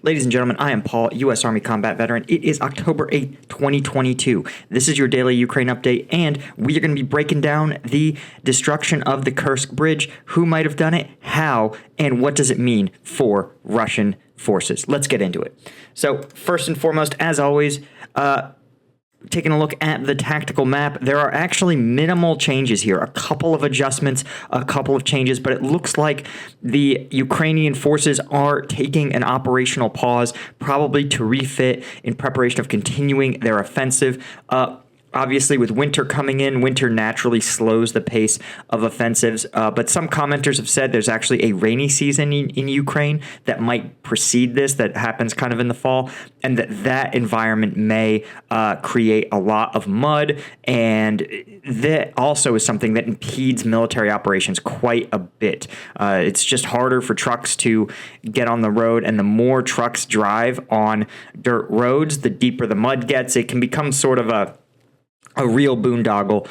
Ladies and gentlemen, I am Paul, U.S. Army combat veteran. It is October 8th, 2022. This is your daily Ukraine update, and we are going to be breaking down the destruction of the Kursk Bridge, who might have done it, how, and what does it mean for Russian forces. Let's get into it. So, first and foremost, as always, taking a look at the tactical map, there are actually minimal changes here, a couple of adjustments, a couple of changes, but it looks like the Ukrainian forces are taking an operational pause, probably to refit in preparation of continuing their offensive. Obviously, with winter coming in, winter naturally slows the pace of offensives. But some commenters have said there's actually a rainy season in Ukraine that might precede this, that happens kind of in the fall, and that environment may create a lot of mud. And that also is something that impedes military operations quite a bit. It's just harder for trucks to get on the road, and the more trucks drive on dirt roads, the deeper the mud gets. It can become sort of a real boondoggle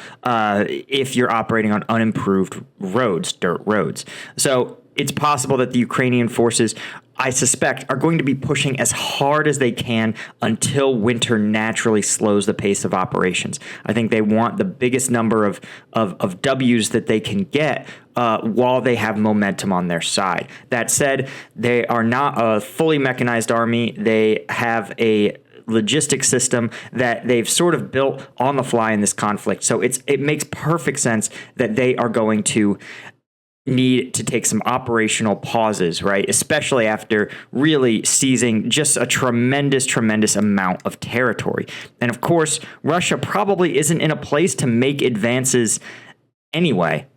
if you're operating on unimproved roads, dirt roads. So it's possible that the Ukrainian forces, I suspect, are going to be pushing as hard as they can until winter naturally slows the pace of operations. I think they want the biggest number of W's that they can get while they have momentum on their side. That said, they are not a fully mechanized army. They have a logistic system that they've sort of built on the fly in this conflict. So it makes perfect sense that they are going to need to take some operational pauses, right? Especially after really seizing just a tremendous amount of territory. And of course, Russia probably isn't in a place to make advances anyway.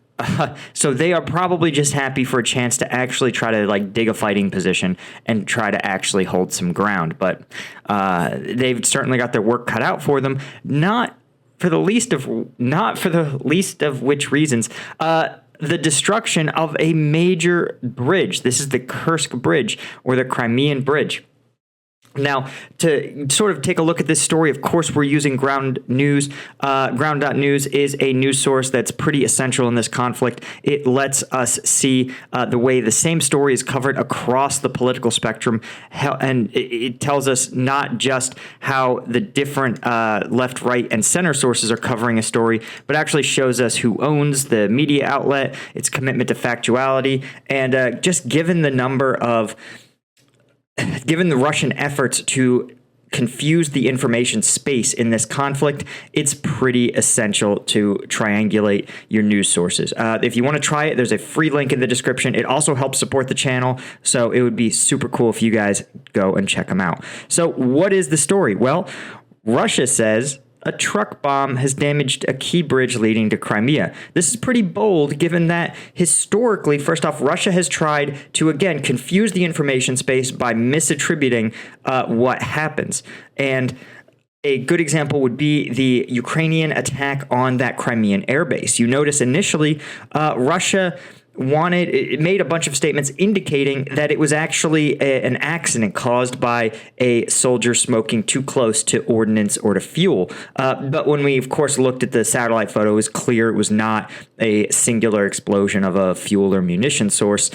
So they are probably just happy for a chance to actually try to dig a fighting position and try to actually hold some ground. But they've certainly got their work cut out for them. Not for the least of which reasons. The destruction of a major bridge. This is the Kursk Bridge, or the Crimean Bridge. Now, to sort of take a look at this story, of course, we're using Ground News. Ground.news is a news source that's pretty essential in this conflict. It lets us see the way the same story is covered across the political spectrum, and it tells us not just how the different left, right, and center sources are covering a story, but actually shows us who owns the media outlet, its commitment to factuality, and just given the Russian efforts to confuse the information space in this conflict, it's pretty essential to triangulate your news sources. If you want to try it, there's a free link in the description. It also helps support the channel, so it would be super cool if you guys go and check them out. So what is the story? Well, Russia says a truck bomb has damaged a key bridge leading to Crimea. This is pretty bold, given that historically, first off, Russia has tried to, again, confuse the information space by misattributing what happens. And a good example would be the Ukrainian attack on that Crimean airbase. You notice initially, Russia it made a bunch of statements indicating that it was actually an accident caused by a soldier smoking too close to ordnance or to fuel. But when we, of course, looked at the satellite photo, it was clear it was not a singular explosion of a fuel or munition source.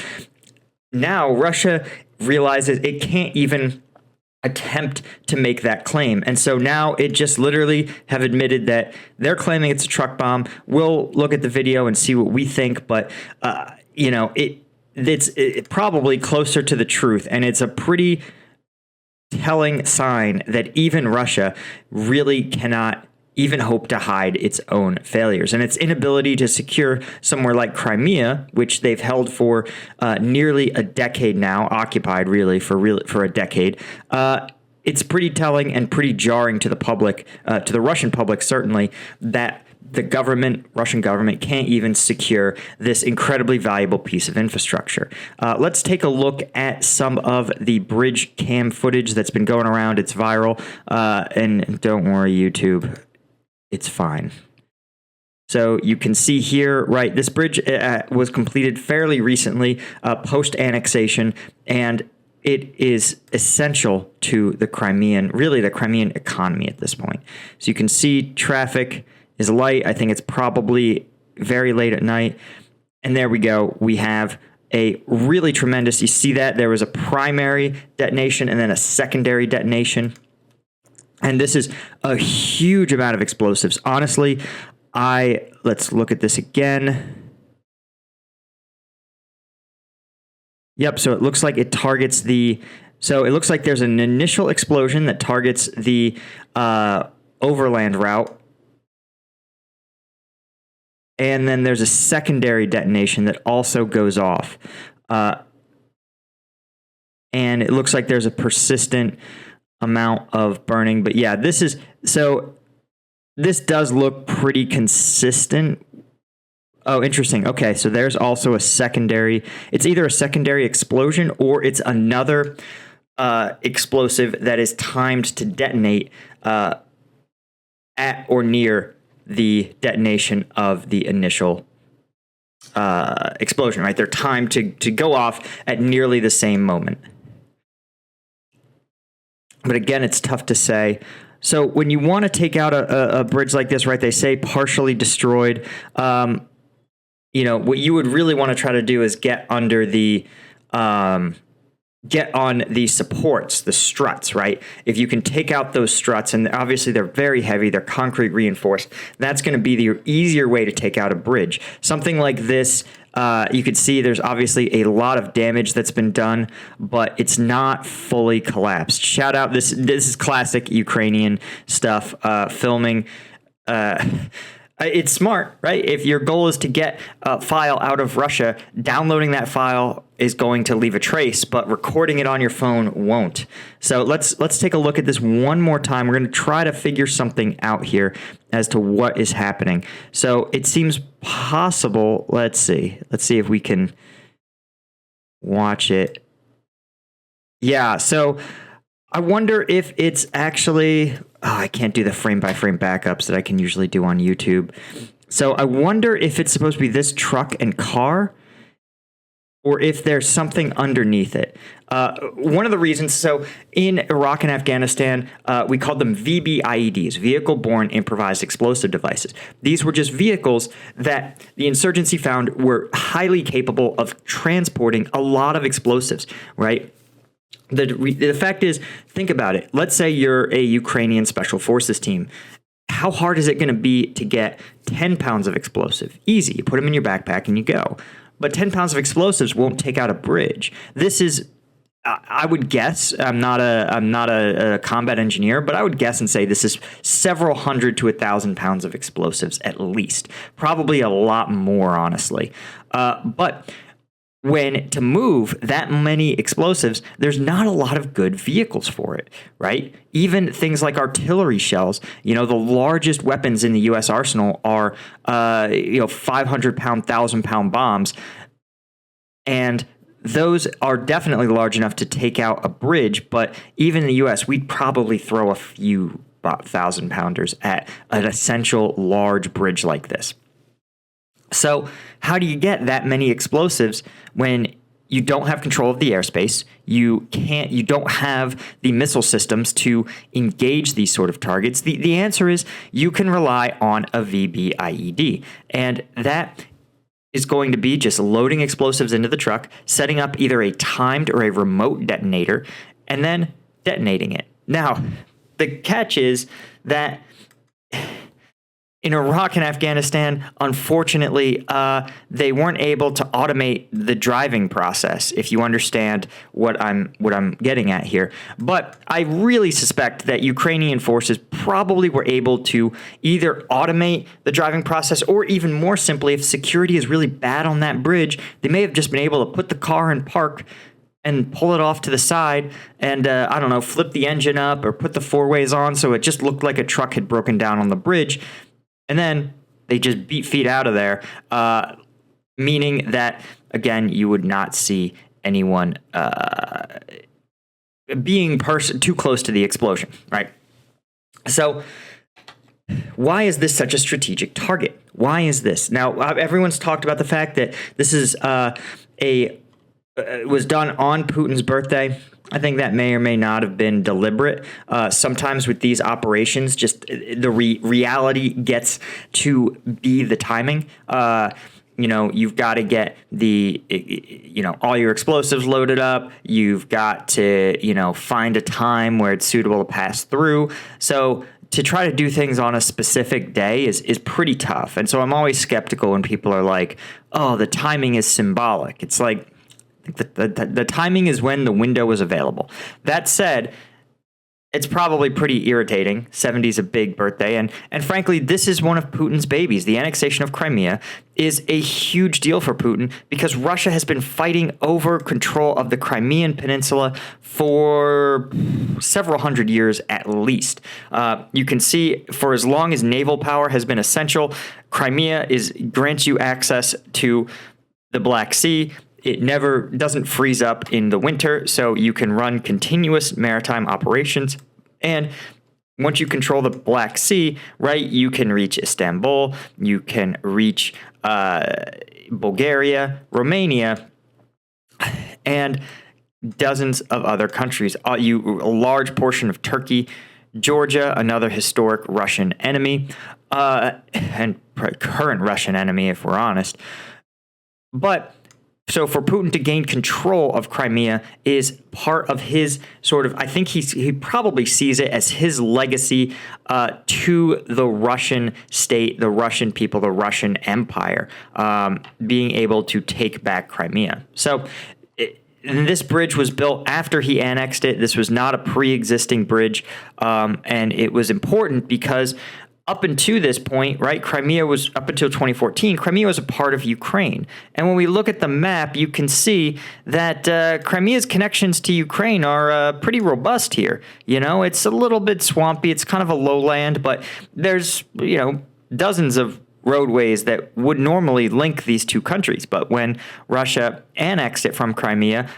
Now, Russia realizes it can't even attempt to make that claim. And so now it just literally have admitted that they're claiming it's a truck bomb. We'll look at the video and see what we think, but it's probably closer to the truth, and it's a pretty telling sign that even Russia really cannot even hope to hide its own failures. And its inability to secure somewhere like Crimea, which they've held for nearly a decade now, occupied really for a decade, it's pretty telling and pretty jarring to the public, to the Russian public certainly, that the Russian government can't even secure this incredibly valuable piece of infrastructure. Let's take a look at some of the bridge cam footage that's been going around. It's viral, and don't worry, YouTube. It's fine. So you can see here, right, this bridge was completed fairly recently, post-annexation, and it is essential to the Crimean economy at this point. So you can see traffic is light. I think it's probably very late at night. And there we go. We have a really tremendous, you see that there was a primary detonation and then a secondary detonation. And this is a huge amount of explosives. Honestly, let's look at this again. Yep, so it looks like it targets so it looks like there's an initial explosion that targets the overland route. And then there's a secondary detonation that also goes off. And it looks like there's a persistent amount of burning. But yeah, this does look pretty consistent. Oh, interesting. Okay, so there's also a secondary. It's either a secondary explosion or it's another explosive that is timed to detonate at or near the detonation of the initial explosion, right? They're timed to go off at nearly the same moment. But again, it's tough to say. So when you want to take out a bridge like this, right, they say partially destroyed. What you would really want to try to do is get under get on the supports, the struts, right? If you can take out those struts, and obviously they're very heavy, they're concrete reinforced, that's going to be the easier way to take out a bridge. Something like this, you could see there's obviously a lot of damage that's been done, but it's not fully collapsed. Shout out, this is classic Ukrainian stuff, filming. It's smart, right? If your goal is to get a file out of Russia, downloading that file is going to leave a trace, but recording it on your phone won't. So let's take a look at this one more time. We're going to try to figure something out here as to what is happening. So it seems possible. Let's see if we can watch it. Yeah, so I wonder if it's actually... I can't do the frame-by-frame backups that I can usually do on YouTube. So I wonder if it's supposed to be this truck and car, or if there's something underneath it. One of the reasons, so in Iraq and Afghanistan, we called them VBIEDs, Vehicle-Borne Improvised Explosive Devices. These were just vehicles that the insurgency found were highly capable of transporting a lot of explosives, right? The fact is, think about it. Let's say you're a Ukrainian special forces team. How hard is it going to be to get 10 pounds of explosive? Easy. You put them in your backpack and you go. But 10 pounds of explosives won't take out a bridge. This is, I would guess, I'm not a combat engineer, but I would guess and say this is several hundred to 1,000 pounds of explosives at least. Probably a lot more, honestly. But when to move that many explosives, there's not a lot of good vehicles for it, right? Even things like artillery shells, the largest weapons in the U.S. arsenal are, 500-pound, 1,000-pound bombs. And those are definitely large enough to take out a bridge. But even in the U.S., we'd probably throw a few 1,000-pounders at an essential large bridge like this. So how do you get that many explosives when you don't have control of the airspace? You don't have the missile systems to engage these sort of targets. The answer is you can rely on a VBIED. And that is going to be just loading explosives into the truck, setting up either a timed or a remote detonator, and then detonating it. Now, the catch is that in Iraq and Afghanistan, unfortunately, they weren't able to automate the driving process, if you understand what I'm getting at here. But I really suspect that Ukrainian forces probably were able to either automate the driving process, or even more simply, if security is really bad on that bridge, they may have just been able to put the car in park and pull it off to the side and, flip the engine up or put the four-ways on so it just looked like a truck had broken down on the bridge. And then they just beat feet out of there, meaning that, again, you would not see anyone being too close to the explosion, right? So why is this such a strategic target? Why is this? Now, everyone's talked about the fact that this is was done on Putin's birthday. I think that may or may not have been deliberate. Sometimes with these operations, just the reality gets to be the timing. you've got to get all your explosives loaded up. You've got to, find a time where it's suitable to pass through. So to try to do things on a specific day is pretty tough. And so I'm always skeptical when people are like, oh, the timing is symbolic. It's like the timing is when the window was available. That said, it's probably pretty irritating. 70 is a big birthday. And frankly, this is one of Putin's babies. The annexation of Crimea is a huge deal for Putin because Russia has been fighting over control of the Crimean Peninsula for several hundred years at least. You can see for as long as naval power has been essential, Crimea grants you access to the Black Sea. It never doesn't freeze up in the winter, so you can run continuous maritime operations. And once you control the Black Sea, right, you can reach Istanbul, you can reach Bulgaria, Romania, and dozens of other countries. A large portion of Turkey, Georgia, another historic Russian enemy, and current Russian enemy, if we're honest. But so for Putin to gain control of Crimea is part of his sort of, I think he probably sees it as his legacy to the Russian state, the Russian people, the Russian empire, being able to take back Crimea. So this bridge was built after he annexed it. This was not a pre-existing bridge, and it was important because up until this point, right, Crimea was, up until 2014, Crimea was a part of Ukraine. And when we look at the map, you can see that Crimea's connections to Ukraine are pretty robust here. It's a little bit swampy. It's kind of a lowland, but there's, dozens of roadways that would normally link these two countries. But when Russia annexed it from Crimea,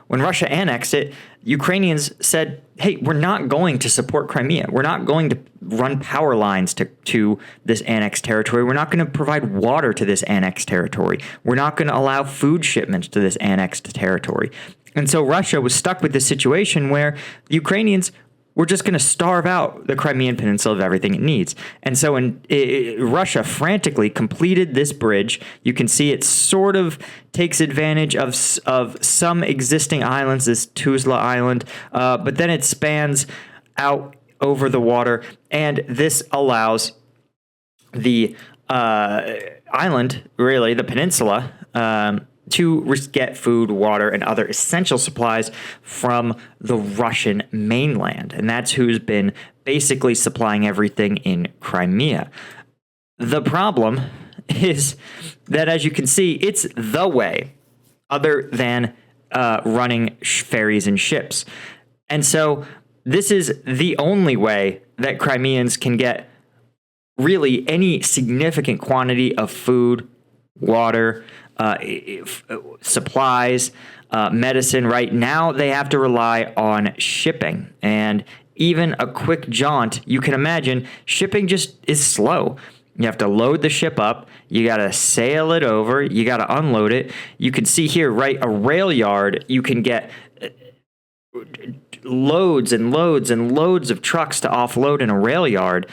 when Russia annexed it, Ukrainians said, hey, we're not going to support Crimea. We're not going to run power lines to this annexed territory. We're not going to provide water to this annexed territory. We're not going to allow food shipments to this annexed territory. And so Russia was stuck with this situation where the Ukrainians were just going to starve out the Crimean Peninsula of everything it needs. And so Russia frantically completed this bridge. You can see it sort of takes advantage of some existing islands, this Tuzla Island, but then it spans out over the water, and this allows the island, really, the peninsula, to get food, water, and other essential supplies from the Russian mainland. And that's who's been basically supplying everything in Crimea. The problem is that, as you can see, it's the way other than running ferries and ships. And so this is the only way that Crimeans can get really any significant quantity of food, water, supplies, medicine. Right now, they have to rely on shipping, and even a quick jaunt. You can imagine shipping just is slow. You have to load the ship up. You got to sail it over. You got to unload it. You can see here, right, a rail yard. You can get loads and loads and loads of trucks to offload in a rail yard.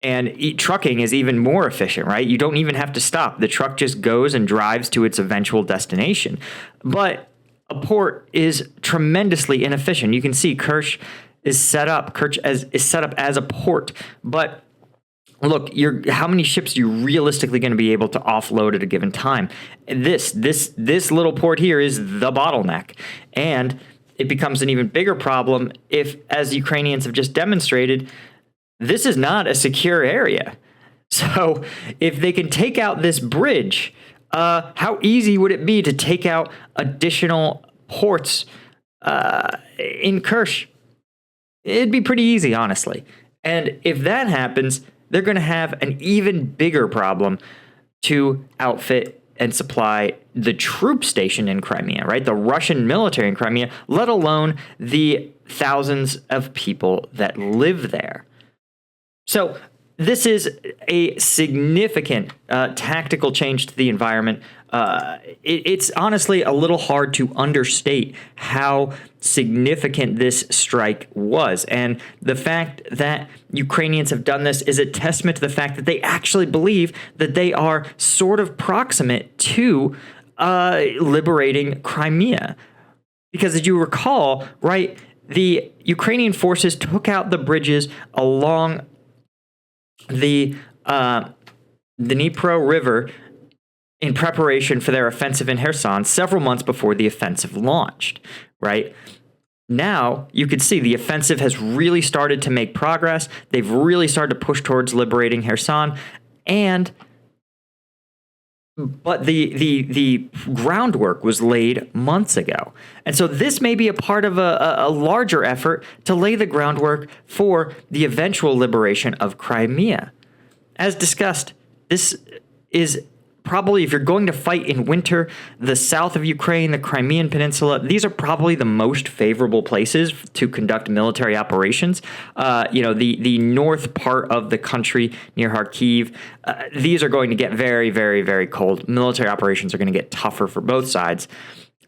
And trucking is even more efficient, right? You don't even have to stop. The truck just goes and drives to its eventual destination. But a port is tremendously inefficient. You can see Kerch is set up as a port. But look, how many ships are you realistically going to be able to offload at a given time? This little port here is the bottleneck. And it becomes an even bigger problem if, as Ukrainians have just demonstrated, this is not a secure area. So if they can take out this bridge, how easy would it be to take out additional ports in Kerch? It'd be pretty easy, honestly. And if that happens, they're going to have an even bigger problem to outfit and supply the troop station in Crimea, right? The Russian military in Crimea, let alone the thousands of people that live there. So this is a significant tactical change to the environment. It's honestly a little hard to understate how significant this strike was. And the fact that Ukrainians have done this is a testament to the fact that they actually believe that they are sort of proximate to liberating Crimea. Because as you recall, right, the Ukrainian forces took out the bridges along the Dnipro River in preparation for their offensive in Kherson several months before the offensive launched, right? Now, you could see the offensive has really started to make progress. They've really started to push towards liberating Kherson, but the groundwork was laid months ago. And so this may be a part of a larger effort to lay the groundwork for the eventual liberation of Crimea. As discussed, this is probably, if you're going to fight in winter, the south of Ukraine, the Crimean Peninsula, these are probably the most favorable places to conduct military operations. The north part of the country near Kharkiv, these are going to get very, very, very cold. Military operations are going to get tougher for both sides.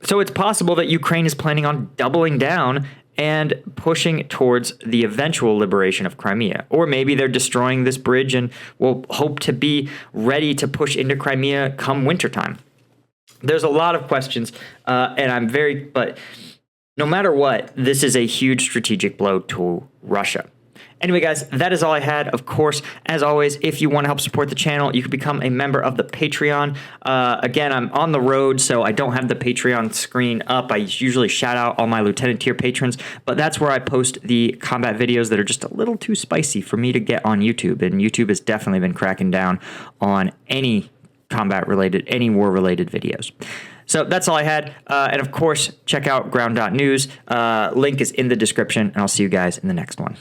So it's possible that Ukraine is planning on doubling down and pushing towards the eventual liberation of Crimea. Or maybe they're destroying this bridge and will hope to be ready to push into Crimea come wintertime. There's a lot of questions, but no matter what, this is a huge strategic blow to Russia. Anyway, guys, that is all I had. Of course, as always, if you want to help support the channel, you can become a member of the Patreon. Again, I'm on the road, so I don't have the Patreon screen up. I usually shout out all my lieutenant tier patrons, but that's where I post the combat videos that are just a little too spicy for me to get on YouTube. And YouTube has definitely been cracking down on any combat-related, any war-related videos. So that's all I had. And of course, check out ground.news. Link is in the description, and I'll see you guys in the next one.